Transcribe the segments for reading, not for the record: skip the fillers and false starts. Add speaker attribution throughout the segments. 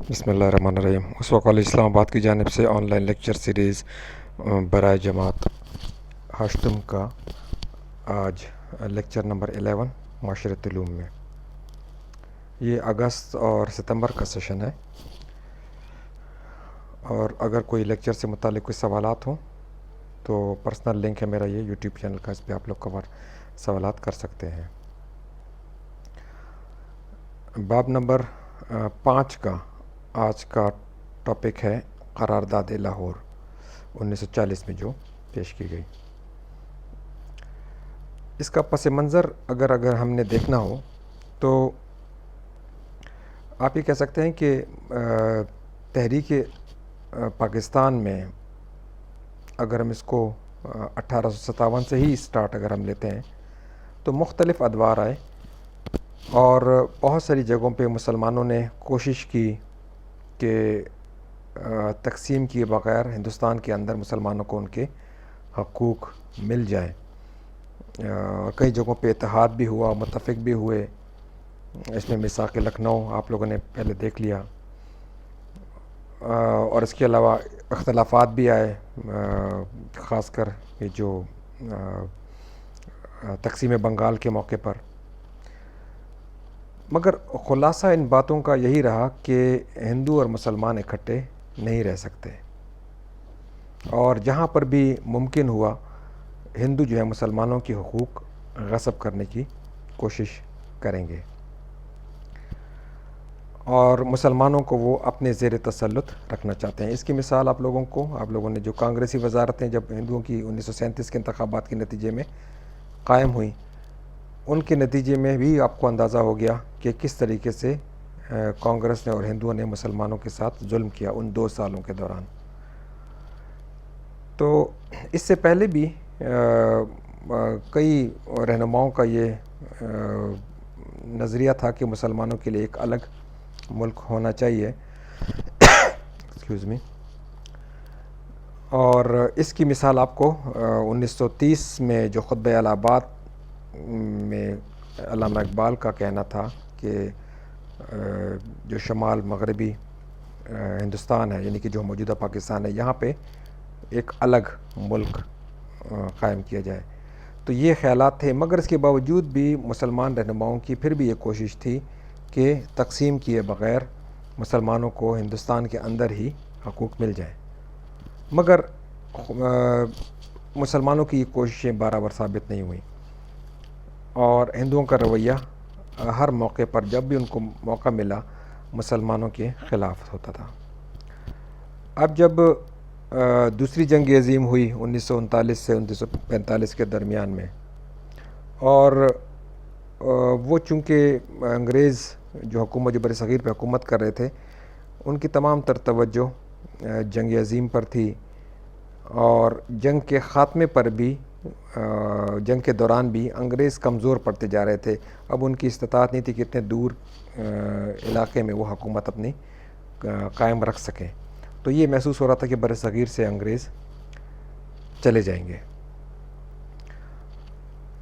Speaker 1: بسم اللہ الرحمن الرحیم۔ اسوہ کالج اسلام آباد کی جانب سے آن لائن لیکچر سیریز برائے جماعت ہاشتم کا آج لیکچر نمبر 11 معاشرت علوم میں، یہ اگست اور ستمبر کا سیشن ہے، اور اگر کوئی لیکچر سے متعلق کوئی سوالات ہوں تو پرسنل لنک ہے میرا، یہ یوٹیوب چینل کا، اس پہ آپ لوگ سوالات کر سکتے ہیں۔ باب نمبر 5 کا آج کا ٹاپک ہے قرارداد لاہور 1940 میں جو پیش کی گئی۔ اس کا پس منظر اگر ہم نے دیکھنا ہو تو آپ یہ کہہ سکتے ہیں کہ تحریک پاکستان میں اگر ہم اس کو 1857 سے ہی سٹارٹ اگر ہم لیتے ہیں تو مختلف ادوار آئے، اور بہت ساری جگہوں پہ مسلمانوں نے کوشش کی کہ تقسیم کیے بغیر ہندوستان کے اندر مسلمانوں کو ان کے حقوق مل جائیں، اور کئی جگہوں پہ اتحاد بھی ہوا، متفق بھی ہوئے۔ اس میں میثاق لکھنؤ آپ لوگوں نے پہلے دیکھ لیا، اور اس کے علاوہ اختلافات بھی آئے، خاص کر یہ جو تقسیم بنگال کے موقع پر۔ مگر خلاصہ ان باتوں کا یہی رہا کہ ہندو اور مسلمان اکٹھے نہیں رہ سکتے، اور جہاں پر بھی ممکن ہوا ہندو جو ہے مسلمانوں کے حقوق غصب کرنے کی کوشش کریں گے، اور مسلمانوں کو وہ اپنے زیر تسلط رکھنا چاہتے ہیں۔ اس کی مثال آپ لوگوں نے جو کانگریسی وزارتیں جب ہندوؤں کی 1937 کے انتخابات کے نتیجے میں قائم ہوئیں، ان کے نتیجے میں بھی آپ کو اندازہ ہو گیا کہ کس طریقے سے کانگریس نے اور ہندوؤں نے مسلمانوں کے ساتھ ظلم کیا ان 2 سالوں کے دوران۔ تو اس سے پہلے بھی کئی رہنماؤں کا یہ نظریہ تھا کہ مسلمانوں کے لیے ایک الگ ملک ہونا چاہیے، ایکسکیوز می، اور اس کی مثال آپ کو 1930 میں جو خطبہ الہ آباد میں علامہ اقبال کا کہنا تھا کہ جو شمال مغربی ہندوستان ہے، یعنی کہ جو موجودہ پاکستان ہے، یہاں پہ ایک الگ ملک قائم کیا جائے، تو یہ خیالات تھے۔ مگر اس کے باوجود بھی مسلمان رہنماؤں کی پھر بھی یہ کوشش تھی کہ تقسیم کیے بغیر مسلمانوں کو ہندوستان کے اندر ہی حقوق مل جائیں، مگر مسلمانوں کی یہ کوششیں برابر ثابت نہیں ہوئیں، اور ہندوؤں کا رویہ ہر موقع پر جب بھی ان کو موقع ملا مسلمانوں کے خلاف ہوتا تھا۔ اب جب دوسری جنگ عظیم ہوئی 1939 سے 1945 کے درمیان میں، اور وہ چونکہ انگریز جو حکومت جو بر صغیر پہ حکومت کر رہے تھے، ان کی تمام تر توجہ جنگ عظیم پر تھی، اور جنگ کے خاتمے پر بھی، جنگ کے دوران بھی انگریز کمزور پڑتے جا رہے تھے۔ اب ان کی استطاعت نہیں تھی کہ اتنے دور علاقے میں وہ حکومت اپنی قائم رکھ سکیں، تو یہ محسوس ہو رہا تھا کہ بر صغیر سے انگریز چلے جائیں گے۔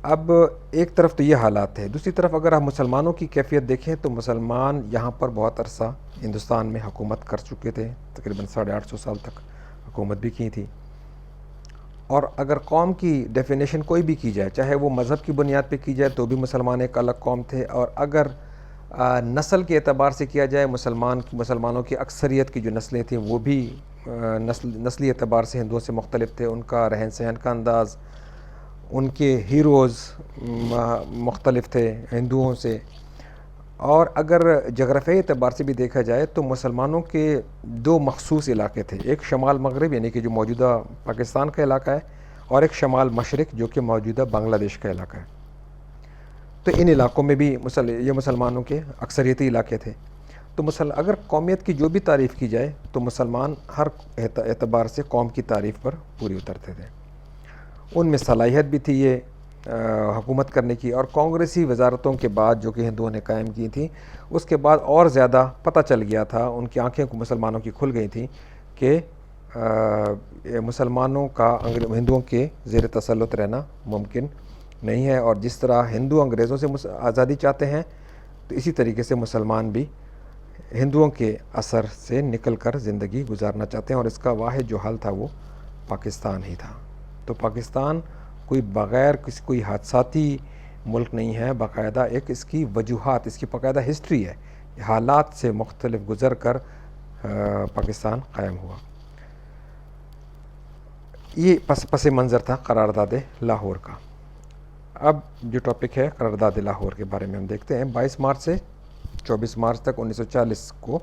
Speaker 1: اب ایک طرف تو یہ حالات ہے، دوسری طرف اگر آپ مسلمانوں کی کیفیت دیکھیں تو مسلمان یہاں پر بہت عرصہ ہندوستان میں حکومت کر چکے تھے، تقریباً 850 سال تک حکومت بھی کی تھی، اور اگر قوم کی ڈیفینیشن کوئی بھی کی جائے، چاہے وہ مذہب کی بنیاد پہ کی جائے تو بھی مسلمان ایک الگ قوم تھے، اور اگر نسل کے اعتبار سے کیا جائے مسلمانوں کی اکثریت کی جو نسلیں تھیں وہ بھی نسلی اعتبار سے ہندوؤں سے مختلف تھے، ان کا رہن سہن کا انداز، ان کے ہیروز مختلف تھے ہندوؤں سے، اور اگر جغرافیائی اعتبار سے بھی دیکھا جائے تو مسلمانوں کے 2 مخصوص علاقے تھے، ایک شمال مغرب یعنی کہ جو موجودہ پاکستان کا علاقہ ہے، اور ایک شمال مشرق جو کہ موجودہ بنگلہ دیش کا علاقہ ہے۔ تو ان علاقوں میں بھی یہ مسلمانوں کے اکثریتی علاقے تھے، تو اگر قومیت کی جو بھی تعریف کی جائے تو مسلمان ہر اعتبار سے قوم کی تعریف پر پوری اترتے تھے، ان میں صلاحیت بھی تھی یہ حکومت کرنے کی، اور کانگریسی وزارتوں کے بعد جو کہ ہندوؤں نے قائم کی تھیں، اس کے بعد اور زیادہ پتہ چل گیا تھا، ان کی آنکھیں مسلمانوں کی کھل گئی تھیں کہ مسلمانوں کا ہندوؤں کے زیر تسلط رہنا ممکن نہیں ہے، اور جس طرح ہندو انگریزوں سے آزادی چاہتے ہیں تو اسی طریقے سے مسلمان بھی ہندوؤں کے اثر سے نکل کر زندگی گزارنا چاہتے ہیں، اور اس کا واحد جو حل تھا وہ پاکستان ہی تھا۔ تو پاکستان کوئی بغیر کوئی حادثاتی ملک نہیں ہے، باقاعدہ ایک اس کی وجوہات، اس کی باقاعدہ ہسٹری ہے، حالات سے مختلف گزر کر پاکستان قائم ہوا۔ یہ پس منظر تھا قرارداد لاہور کا۔ اب جو ٹاپک ہے قرارداد لاہور کے بارے میں ہم دیکھتے ہیں۔ 22 مارچ سے 24 مارچ تک 1940 کو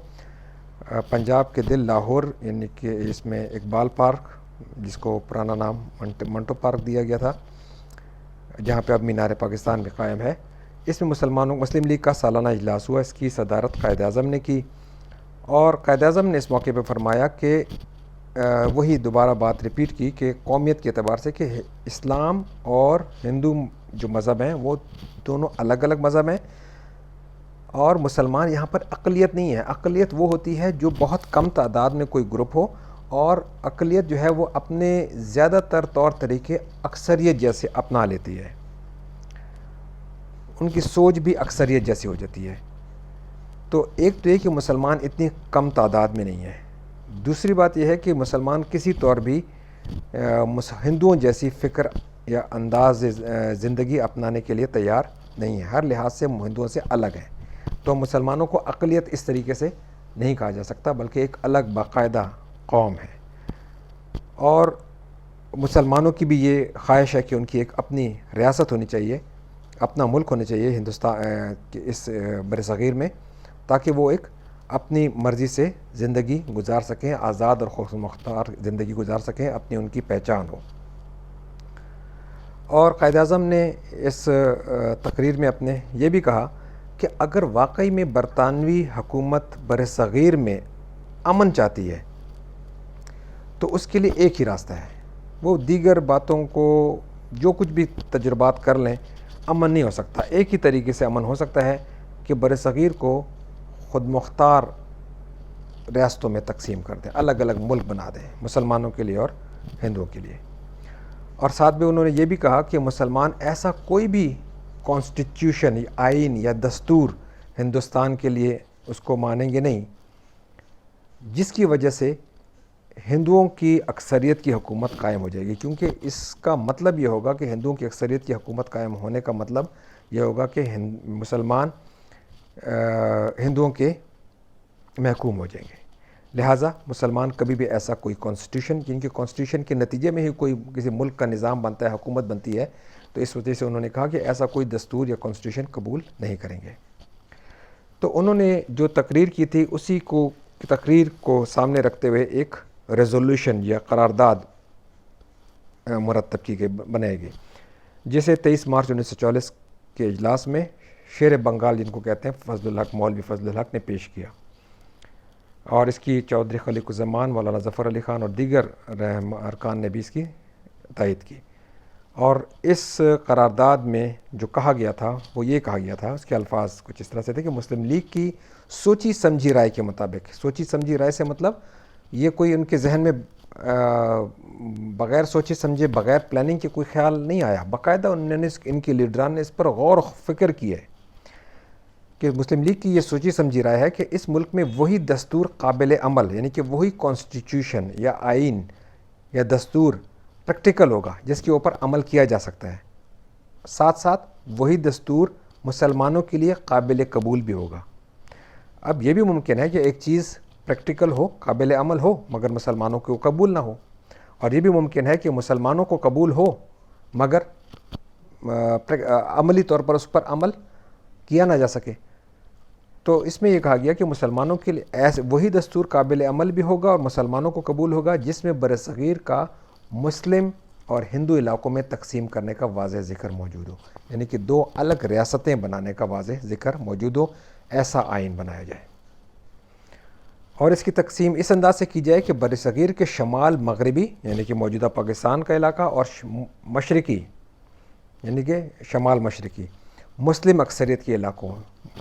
Speaker 1: پنجاب کے دل لاہور، یعنی کہ اس میں اقبال پارک، جس کو پرانا نام منٹو پارک دیا گیا تھا، جہاں پہ اب مینار پاکستان بھی قائم ہے، اس میں مسلم لیگ کا سالانہ اجلاس ہوا۔ اس کی صدارت قائد اعظم نے کی، اور قائد اعظم نے اس موقع پہ فرمایا کہ وہی دوبارہ بات ریپیٹ کی کہ قومیت کے اعتبار سے کہ اسلام اور ہندو جو مذہب ہیں وہ دونوں الگ الگ مذہب ہیں، اور مسلمان یہاں پر اقلیت نہیں ہے۔ اقلیت وہ ہوتی ہے جو بہت کم تعداد میں کوئی گروپ ہو، اور اقلیت جو ہے وہ اپنے زیادہ تر طور طریقے اکثریت جیسے اپنا لیتی ہے، ان کی سوچ بھی اکثریت جیسی ہو جاتی ہے۔ تو ایک تو یہ کہ مسلمان اتنی کم تعداد میں نہیں ہے، دوسری بات یہ ہے کہ مسلمان کسی طور بھی ہندوؤں جیسی فکر یا انداز زندگی اپنانے کے لیے تیار نہیں ہے، ہر لحاظ سے ہندوؤں سے الگ ہے۔ تو مسلمانوں کو اقلیت اس طریقے سے نہیں کہا جا سکتا، بلکہ ایک الگ باقاعدہ قوم ہے، اور مسلمانوں کی بھی یہ خواہش ہے کہ ان کی ایک اپنی ریاست ہونی چاہیے، اپنا ملک ہونا چاہیے ہندوستان کے اس برصغیر میں، تاکہ وہ ایک اپنی مرضی سے زندگی گزار سکیں، آزاد اور خود مختار زندگی گزار سکیں، اپنی ان کی پہچان ہو۔ اور قائد اعظم نے اس تقریر میں اپنے یہ بھی کہا کہ اگر واقعی میں برطانوی حکومت برصغیر میں امن چاہتی ہے تو اس کے لیے ایک ہی راستہ ہے، وہ دیگر باتوں کو جو کچھ بھی تجربات کر لیں، امن نہیں ہو سکتا۔ ایک ہی طریقے سے امن ہو سکتا ہے کہ برصغیر کو خود مختار ریاستوں میں تقسیم کر دیں، الگ الگ ملک بنا دیں، مسلمانوں کے لیے اور ہندوؤں کے لیے۔ اور ساتھ میں انہوں نے یہ بھی کہا کہ مسلمان ایسا کوئی بھی کانسٹیٹیوشن یا آئین یا دستور ہندوستان کے لیے اس کو مانیں گے نہیں جس کی وجہ سے ہندوؤں کی اکثریت کی حکومت قائم ہو جائے گی، کیونکہ اس کا مطلب یہ ہوگا کہ ہندوؤں کی اکثریت کی حکومت قائم ہونے کا مطلب یہ ہوگا کہ مسلمان ہندوؤں کے محکوم ہو جائیں گے۔ لہٰذا مسلمان کبھی بھی ایسا کوئی کانسٹیٹیوشن، جن کے کانسٹیٹیوشن کے نتیجے میں ہی کوئی کسی ملک کا نظام بنتا ہے، حکومت بنتی ہے، تو اس وجہ سے انہوں نے کہا کہ ایسا کوئی دستور یا کانسٹیٹیوشن قبول نہیں کریں گے۔ تو انہوں نے جو تقریر کی تھی اسی کو تقریر کو سامنے رکھتے ہوئے ایک ریزولوشن یا قرارداد مرتب کی گئی، بنائی گئی، جسے 23 مارچ 1940 کے اجلاس میں شیر بنگال، جن کو کہتے ہیں فضل الحق، مولوی فضل الحق نے پیش کیا، اور اس کی چودھری خلیق الزمان، مولانا ظفر علی خان اور دیگر ارکان نے بھی اس کی تائید کی۔ اور اس قرارداد میں جو کہا گیا تھا وہ یہ کہا گیا تھا، اس کے الفاظ کچھ اس طرح سے تھے کہ مسلم لیگ کی سوچی سمجھی رائے کے مطابق، سوچی سمجھی رائے سے مطلب یہ کوئی ان کے ذہن میں بغیر سوچے سمجھے، بغیر پلاننگ کے کوئی خیال نہیں آیا، باقاعدہ انہوں نے ان کے لیڈران نے اس پر غور و فکر کی ہے کہ مسلم لیگ کی یہ سوچی سمجھی رائے ہے کہ اس ملک میں وہی دستور قابل عمل، یعنی کہ وہی کانسٹیٹیوشن یا آئین یا دستور پریکٹیکل ہوگا جس کے اوپر عمل کیا جا سکتا ہے، ساتھ ساتھ وہی دستور مسلمانوں کے لیے قابل قبول بھی ہوگا۔ اب یہ بھی ممکن ہے کہ ایک چیز پریکٹیکل ہو، قابل عمل ہو، مگر مسلمانوں کو قبول نہ ہو، اور یہ بھی ممکن ہے کہ مسلمانوں کو قبول ہو مگر عملی طور پر اس پر عمل کیا نہ جا سکے۔ تو اس میں یہ کہا گیا کہ مسلمانوں کے لیے ایسے وہی دستور قابل عمل بھی ہوگا اور مسلمانوں کو قبول ہوگا جس میں برصغیر کا مسلم اور ہندو علاقوں میں تقسیم کرنے کا واضح ذکر موجود ہو، یعنی کہ دو الگ ریاستیں بنانے کا واضح ذکر موجود ہو، ایسا آئین بنایا جائے، اور اس کی تقسیم اس انداز سے کی جائے کہ برصغیر کے شمال مغربی، یعنی کہ موجودہ پاکستان کا علاقہ، اور مشرقی، یعنی کہ شمال مشرقی مسلم اکثریت کے علاقوں،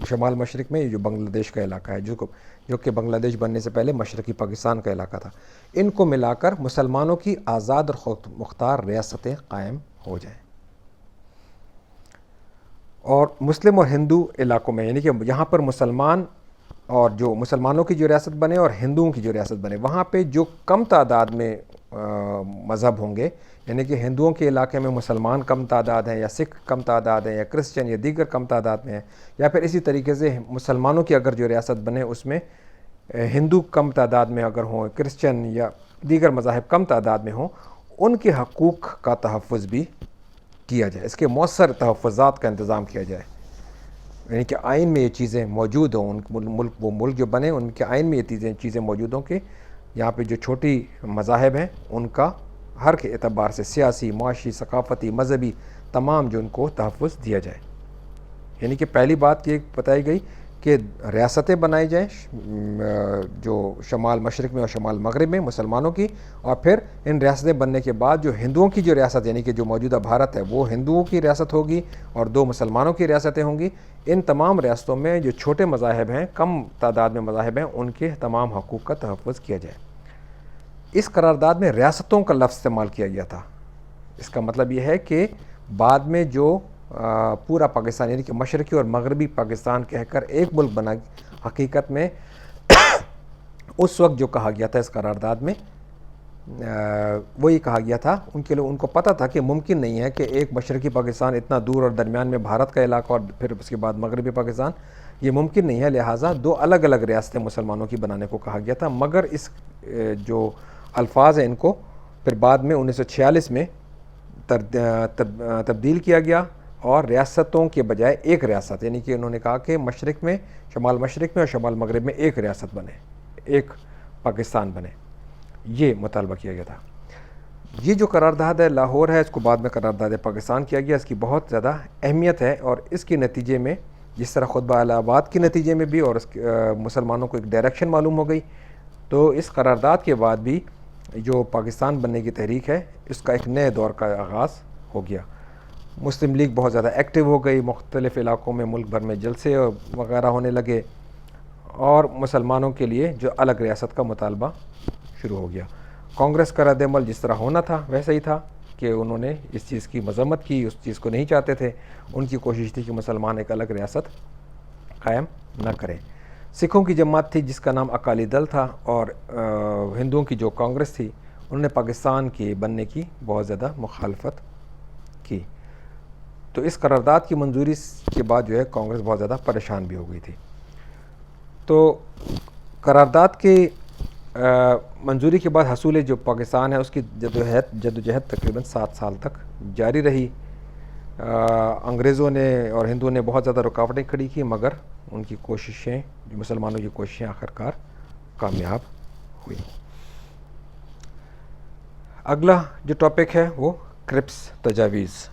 Speaker 1: شمال مشرق میں جو بنگلہ دیش کا علاقہ ہے، جو کہ بنگلہ دیش بننے سے پہلے مشرقی پاکستان کا علاقہ تھا، ان کو ملا کر مسلمانوں کی آزاد اور خود مختار ریاستیں قائم ہو جائیں، اور مسلم اور ہندو علاقوں میں، یعنی کہ یہاں پر مسلمان اور جو مسلمانوں کی جو ریاست بنے اور ہندوؤں کی جو ریاست بنے، وہاں پہ جو کم تعداد میں مذہب ہوں گے، یعنی کہ ہندوؤں کے علاقے میں مسلمان کم تعداد ہیں، یا سکھ کم تعداد ہیں، یا کرسچن یا دیگر کم تعداد میں ہیں، یا پھر اسی طریقے سے مسلمانوں کی اگر جو ریاست بنے اس میں ہندو کم تعداد میں اگر ہوں، کرسچن یا دیگر مذاہب کم تعداد میں ہوں، ان کے حقوق کا تحفظ بھی کیا جائے، اس کے مؤثر تحفظات کا انتظام کیا جائے، یعنی کہ آئین میں یہ چیزیں موجود ہوں، ان وہ ملک جو بنے ان کے آئین میں یہ چیزیں موجود ہوں کہ یہاں پہ جو چھوٹی مذاہب ہیں ان کا ہر کے اعتبار سے سیاسی، معاشی، ثقافتی، مذہبی تمام جو ان کو تحفظ دیا جائے۔ یعنی کہ پہلی بات یہ بتائی گئی کہ ریاستیں بنائی جائیں جو شمال مشرق میں اور شمال مغرب میں مسلمانوں کی، اور پھر ان ریاستیں بننے کے بعد جو ہندوؤں کی جو ریاست، یعنی کہ جو موجودہ بھارت ہے وہ ہندوؤں کی ریاست ہوگی اور 2 مسلمانوں کی ریاستیں ہوں گی۔ ان تمام ریاستوں میں جو چھوٹے مذاہب ہیں، کم تعداد میں مذاہب ہیں، ان کے تمام حقوق کا تحفظ کیا جائے۔ اس قرارداد میں ریاستوں کا لفظ استعمال کیا گیا تھا۔ اس کا مطلب یہ ہے کہ بعد میں جو پورا پاکستان، یعنی کہ مشرقی اور مغربی پاکستان کہہ کر ایک ملک بنا، حقیقت میں اس وقت جو کہا گیا تھا اس قرارداد میں وہ یہ کہا گیا تھا، ان کو پتہ تھا کہ ممکن نہیں ہے کہ ایک مشرقی پاکستان اتنا دور اور درمیان میں بھارت کا علاقہ اور پھر اس کے بعد مغربی پاکستان، یہ ممکن نہیں ہے، لہٰذا 2 الگ الگ ریاستیں مسلمانوں کی بنانے کو کہا گیا تھا۔ مگر اس جو الفاظ ہیں ان کو پھر بعد میں 1946 میں تبدیل کیا گیا، اور ریاستوں کے بجائے ایک ریاست، یعنی کہ انہوں نے کہا کہ مشرق میں، شمال مشرق میں اور شمال مغرب میں ایک ریاست بنے، ایک پاکستان بنے، یہ مطالبہ کیا گیا تھا۔ یہ جو قرارداد ہے لاہور ہے، اس کو بعد میں قرارداد پاکستان کیا گیا، اس کی بہت زیادہ اہمیت ہے، اور اس کے نتیجے میں جس طرح خطبہ الہ آباد کے نتیجے میں بھی اور اس مسلمانوں کو ایک ڈائریکشن معلوم ہو گئی، تو اس قرارداد کے بعد بھی جو پاکستان بننے کی تحریک ہے اس کا ایک نئے دور کا آغاز ہو گیا۔ مسلم لیگ بہت زیادہ ایکٹیو ہو گئی، مختلف علاقوں میں ملک بھر میں جلسے وغیرہ ہونے لگے، اور مسلمانوں کے لیے جو الگ ریاست کا مطالبہ شروع ہو گیا۔ کانگریس کا رد عمل جس طرح ہونا تھا ویسا ہی تھا کہ انہوں نے اس چیز کی مذمت کی، اس چیز کو نہیں چاہتے تھے، ان کی کوشش تھی کہ مسلمان ایک الگ ریاست قائم نہ کریں۔ سکھوں کی جماعت تھی جس کا نام اکالی دل تھا، اور ہندوؤں کی جو کانگریس تھی انہوں نے پاکستان کے بننے کی بہت زیادہ مخالفت کی۔ تو اس قرارداد کی منظوری کے بعد جو ہے کانگریس بہت زیادہ پریشان بھی ہو گئی تھی۔ تو قرارداد کی منظوری کے بعد حصول جو پاکستان ہے اس کی جدوجہد تقریباً 7 سال تک جاری رہی۔ انگریزوں نے اور ہندوؤں نے بہت زیادہ رکاوٹیں کھڑی کی، مگر ان کی کوششیں، جو مسلمانوں کی کوششیں آخرکار کامیاب ہوئی۔ اگلا جو ٹاپک ہے وہ کرپس تجاویز۔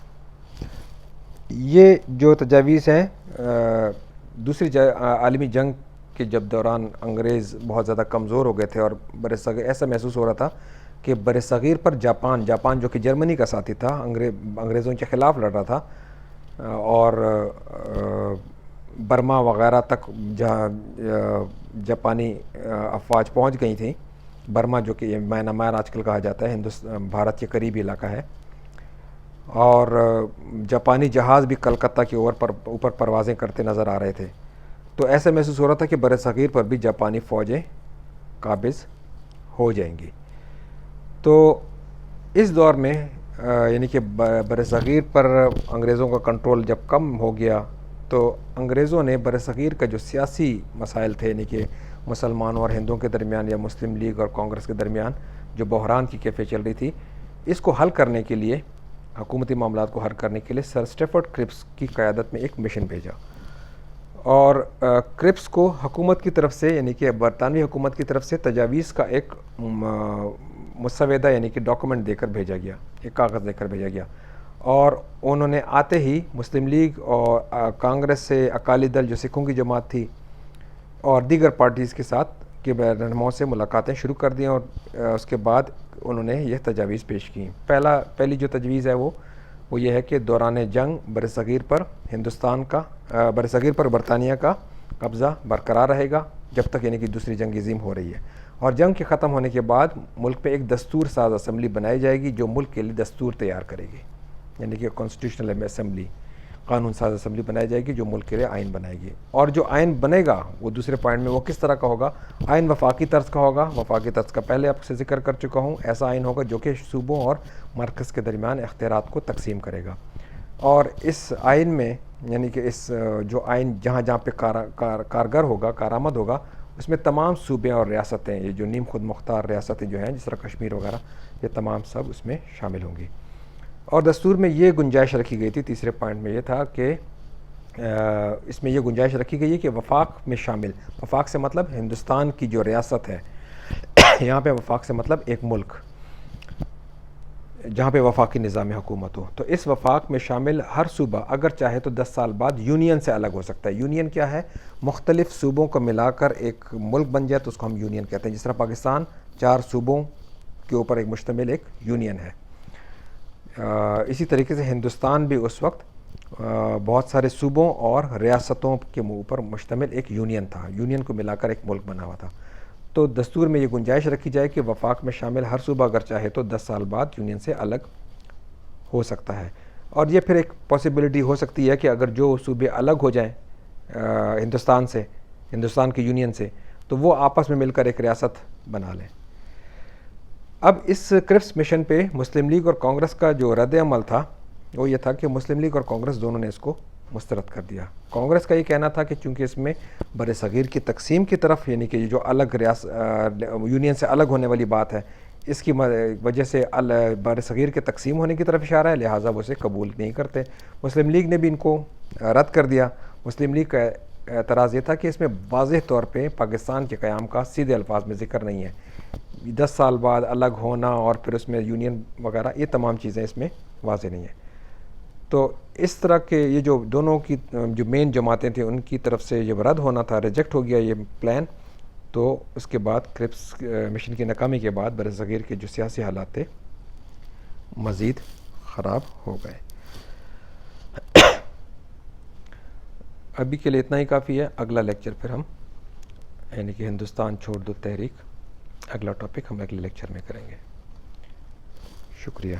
Speaker 1: یہ جو تجاویز ہیں دوسری عالمی جنگ کے جب دوران انگریز بہت زیادہ کمزور ہو گئے تھے، اور برصغیر ایسا محسوس ہو رہا تھا کہ برصغیر پر جاپان جو کہ جرمنی کا ساتھی تھا، انگریزوں کے خلاف لڑ رہا تھا، اور برما وغیرہ تک جہاں جاپانی افواج پہنچ گئی تھیں، برما جو کہ میانمار آج کل کہا جاتا ہے، بھارت کے قریبی علاقہ ہے، اور جاپانی جہاز بھی کلکتہ کے اوپر پروازیں کرتے نظر آ رہے تھے۔ تو ایسا محسوس ہو رہا تھا کہ برصغیر پر بھی جاپانی فوجیں قابض ہو جائیں گی۔ تو اس دور میں یعنی کہ برصغیر پر انگریزوں کا کنٹرول جب کم ہو گیا، تو انگریزوں نے برصغیر کا جو سیاسی مسائل تھے، یعنی کہ مسلمانوں اور ہندوؤں کے درمیان یا مسلم لیگ اور کانگریس کے درمیان جو بحران کی کیفیت چل رہی تھی، اس کو حل کرنے کے لیے، حکومتی معاملات کو حل کرنے کے لیے سر اسٹیفورڈ کرپس کی قیادت میں ایک مشن بھیجا، اور کرپس کو حکومت کی طرف سے، یعنی کہ برطانوی حکومت کی طرف سے تجاویز کا ایک مسودہ یعنی کہ ڈاکومنٹ دے کر بھیجا گیا، ایک کاغذ دے کر بھیجا گیا، اور انہوں نے آتے ہی مسلم لیگ اور کانگریس سے اکالی دل جو سکھوں کی جماعت تھی اور دیگر پارٹیز کے ساتھ کے رہنماؤں سے ملاقاتیں شروع کر دیں، اور اس کے بعد انہوں نے یہ تجاویز پیش کی۔ پہلی جو تجویز ہے وہ یہ ہے کہ دوران جنگ برصغیر پر برصغیر پر برطانیہ کا قبضہ برقرار رہے گا جب تک یعنی کہ دوسری جنگ عظیم ہو رہی ہے، اور جنگ کے ختم ہونے کے بعد ملک پہ ایک دستور ساز اسمبلی بنائی جائے گی جو ملک کے لیے دستور تیار کرے گی، یعنی کہ کانسٹیٹیوشنل اسمبلی قانون ساز اسمبلی بنائی جائے گی جو ملک کے لیے آئین بنائے گی. اور جو آئین بنے گا وہ دوسرے پوائنٹ میں وہ کس طرح کا ہوگا؟ آئین وفاقی طرز کا ہوگا. وفاقی طرز کا پہلے آپ سے ذکر کر چکا ہوں. ایسا آئین ہوگا جو کہ صوبوں اور مرکز کے درمیان اختیارات کو تقسیم کرے گا. اور اس آئین میں یعنی کہ اس جو آئین جہاں جہاں پہ کارگر ہوگا، کارآمد ہوگا، اس میں تمام صوبے اور ریاستیں، یہ جو نیم خود مختار ریاستیں جو ہیں جس طرح کشمیر وغیرہ، یہ تمام سب اس میں شامل ہوں گی. اور دستور میں یہ گنجائش رکھی گئی تھی، تیسرے پوائنٹ میں یہ تھا کہ اس میں یہ گنجائش رکھی گئی ہے کہ وفاق میں شامل، وفاق سے مطلب ہندوستان کی جو ریاست ہے، یہاں پہ وفاق سے مطلب ایک ملک جہاں پہ وفاقی نظام حکومت ہو، تو اس وفاق میں شامل ہر صوبہ اگر چاہے تو 10 سال بعد یونین سے الگ ہو سکتا ہے. یونین کیا ہے؟ مختلف صوبوں کو ملا کر ایک ملک بن جائے تو اس کو ہم یونین کہتے ہیں. جس طرح پاکستان 4 صوبوں کے اوپر ایک مشتمل ایک یونین ہے، اسی طریقے سے ہندوستان بھی اس وقت بہت سارے صوبوں اور ریاستوں کے اوپر مشتمل ایک یونین تھا. یونین کو ملا کر ایک ملک بنا ہوا تھا. تو دستور میں یہ گنجائش رکھی جائے کہ وفاق میں شامل ہر صوبہ اگر چاہے تو 10 سال بعد یونین سے الگ ہو سکتا ہے. اور یہ پھر ایک پاسبلٹی ہو سکتی ہے کہ اگر جو صوبے الگ ہو جائیں ہندوستان سے، ہندوستان کے یونین سے، تو وہ آپس میں مل کر ایک ریاست بنا لیں. اب اس کرپس مشن پہ مسلم لیگ اور کانگریس کا جو رد عمل تھا وہ یہ تھا کہ مسلم لیگ اور کانگریس دونوں نے اس کو مسترد کر دیا. کانگریس کا یہ کہنا تھا کہ چونکہ اس میں بر صغیر کی تقسیم کی طرف، یعنی کہ جو الگ یونین سے الگ ہونے والی بات ہے، اس کی وجہ سے بر صغیر کے تقسیم ہونے کی طرف اشارہ ہے، لہٰذا وہ اسے قبول نہیں کرتے. مسلم لیگ نے بھی ان کو رد کر دیا. مسلم لیگ کا اعتراض یہ تھا کہ اس میں واضح طور پہ پاکستان کے قیام کا سیدھے الفاظ میں ذکر نہیں ہے. 10 سال بعد الگ ہونا اور پھر اس میں یونین وغیرہ، یہ تمام چیزیں اس میں واضح نہیں ہیں. تو اس طرح کے یہ جو دونوں کی جو مین جماعتیں تھیں ان کی طرف سے یہ رد ہونا تھا، ریجیکٹ ہو گیا یہ پلان. تو اس کے بعد کرپس مشن کی ناکامی کے بعد بر صغیر کے جو سیاسی حالات تھے مزید خراب ہو گئے. ابھی کے لیے اتنا ہی کافی ہے. اگلا لیکچر پھر ہم یعنی کہ ہندوستان چھوڑ دو تحریک، اگلا ٹاپک ہم اگلے لیکچر میں کریں گے. شکریہ.